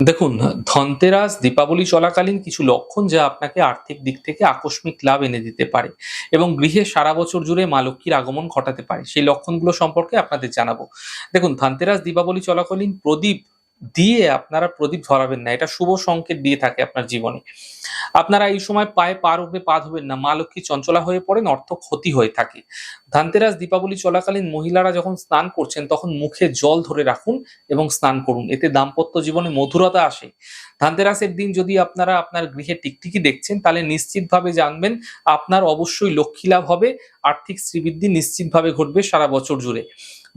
দেখুন, ধনতেরাস, দীপাবলি চলাকালীন কিছু লক্ষণ যা আপনাকে আর্থিক দিক থেকে আকস্মিক লাভ এনে দিতে পারে এবং গৃহে সারা বছর জুড়ে মা লক্ষ্মীর আগমন ঘটাতে পারে। সেই লক্ষণগুলো সম্পর্কে আপনাদের জানাবো। দেখুন, ধনতেরাস, দীপাবলি চলাকালীন প্রদীপ দিয়ে আপনারা প্রদীপ ধরাবেন না। এটা শুভ সংকেত দিয়ে থাকে আপনার জীবনে। আপনারা এই সময় পায়ে পা রূপে পা ধোবেন না। মা লক্ষ্মী চঞ্চলা হয়ে পড়েন, অর্থ ক্ষতি হয়ে থাকে। ধনতেরাস, দীপাবলি চলাকালীন মহিলারা যখন স্নান করছেন তখন মুখে জল ধরে রাখুন এবং স্নান করুন। এতে দাম্পত্য জীবনে মধুরতা আসে। ধনতেরাসের দিন যদি আপনারা আপনার গৃহে টিকটিকি দেখছেন তাহলে নিশ্চিতভাবে জানবেন আপনার অবশ্যই লক্ষ্মী লাভ হবে, আর্থিক শ্রীবৃদ্ধি নিশ্চিতভাবে ঘটবে সারা বছর জুড়ে।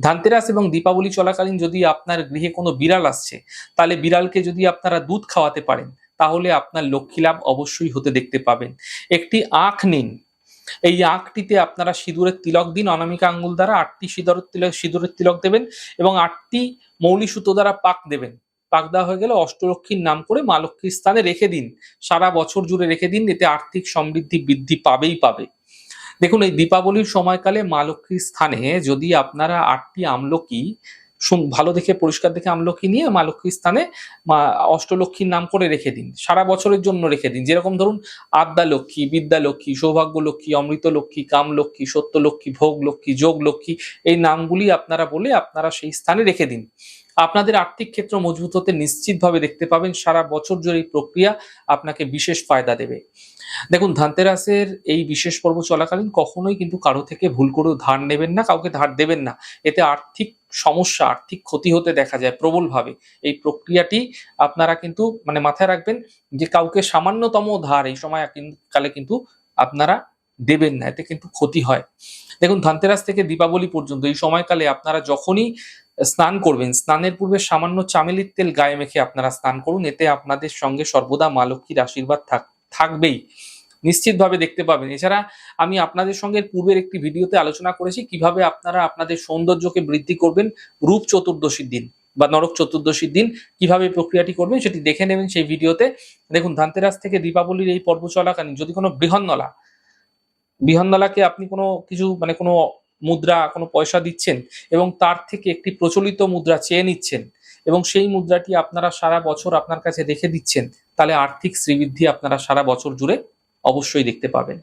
ধনতেরাস এবং দীপাবলি চলাকালীন যদি আপনার গৃহে কোনো বিড়াল আসছে, তাহলে বিড়ালকে যদি আপনারা দুধ খাওয়াতে পারেন, তাহলে আপনার লক্ষ্মী লাভ অবশ্যই হতে দেখতে পাবেন। একটি আখ নিন। এই আখটিতে আপনারা সিঁদুরের তিলক দিন। অনামিকা আঙ্গুল দ্বারা ৮টি সিঁদুরের তিলক দেবেন এবং ৮টি মৌলি সুতো দ্বারা পাক দেবেন। পাক দেওয়া হয়ে গেলে অষ্টলক্ষ্মীর নাম করে মা লক্ষ্মীর স্থানে রেখে দিন। সারা বছর জুড়ে রেখে দিন। এতে আর্থিক সমৃদ্ধি বৃদ্ধি পাবেই পাবে। দেখুন, এই দীপাবলির সময়কালে মা লক্ষ্মীর স্থানে যদি আপনারা ৮টি আমলকি ভালো দেখে পরিষ্কার দেখে আমলকি নিয়ে মা লক্ষ্মীর স্থানে মা অষ্টলক্ষ্মীর নাম করে রেখে দিন। সারা বছরের জন্য রেখে দিন। যেরকম ধরুন আদ্যা লক্ষ্মী, বিদ্যা লক্ষ্মী, সৌভাগ্য লক্ষ্মী, অমৃত লক্ষ্মী, কাম লক্ষ্মী, সত্য লক্ষ্মী, ভোগ লক্ষ্মী, যোগ লক্ষ্মী, এই নামগুলি আপনারা বলে আপনারা সেই স্থানে রেখে দিন। আপনাদের আর্থিক ক্ষেত্র মজবুত হতে নিশ্চিতভাবে দেখতে পাবেন। সারা বছর জুড়ে এই প্রক্রিয়া আপনাকে বিশেষ ফায়দা দেবে। দেখুন, ধনতেরাসের এই বিশেষ পর্ব চলাকালীন কখনোই কিন্তু কারো থেকে ভুল করেও ধার নেবেন না, কাউকে ধার দেবেন না। এতে আর্থিক সমস্যা, আর্থিক ক্ষতি হতে দেখা যায় প্রবলভাবে। এই প্রক্রিয়াটি আপনারা কিন্তু মাথায় রাখবেন যে কাউকে সামান্যতম ধার এই সময় কালে কিন্তু আপনারা দেবেন না। এতে কিন্তু ক্ষতি হয়। দেখুন, ধনতেরাস থেকে দীপাবলি পর্যন্ত এই সময়কালে আপনারা যখনই স্নান করবেন, স্নানের পূর্বে সামান্য চামেলির তেল গায়ে মেখে আপনারা স্নান করুন। এতে আপনাদের সঙ্গে সর্বদা মা লক্ষ্মীর আশীর্বাদ থাকবেই। নিশ্চিতভাবে দেখতে পাবেন। এছাড়া আমি আপনাদের সঙ্গে পূর্বের একটি ভিডিওতে আলোচনা করেছি কিভাবে আপনারা আপনাদের সৌন্দর্যকে বৃদ্ধি করবেন রূপ চতুর্দশীর দিন বা নরক চতুর্দশীর দিন কিভাবে এই প্রক্রিয়াটি করবেন সেটি দেখে নেবেন সেই ভিডিওতে। দেখুন, ধনতেরাস থেকে দীপাবলির এই পর্ব চলাকালীন যদি কোনো বৃহন্নলাকে আপনি কোনো কিছু কোনো মুদ্রা, কোনো পয়সা দিচ্ছেন এবং তার থেকে একটি প্রচলিত মুদ্রা চেয়ে নিচ্ছেন এবং সেই মুদ্রাটি আপনারা সারা বছর আপনার কাছে রেখে দিচ্ছেন, তাহলে আর্থিক শ্রীবৃদ্ধি আপনারা সারা বছর জুড়ে অবশ্যই দেখতে পাবেন।